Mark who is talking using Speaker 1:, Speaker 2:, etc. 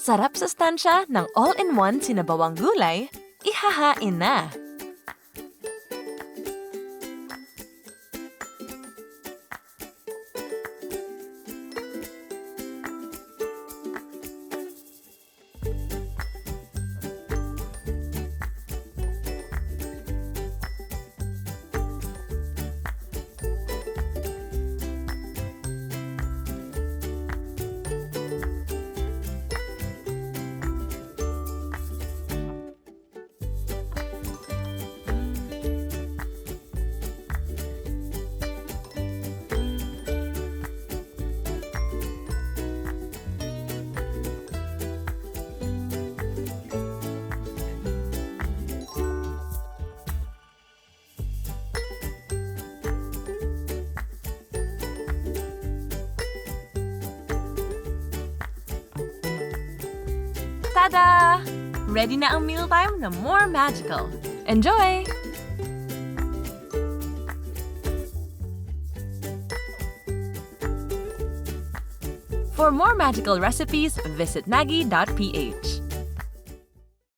Speaker 1: sarap sa stansya ng all-in-one sinabawang gulay, ihahain na! Tada! Ready na ang mealtime na more magical. Enjoy! For more magical recipes, visit maggi.ph.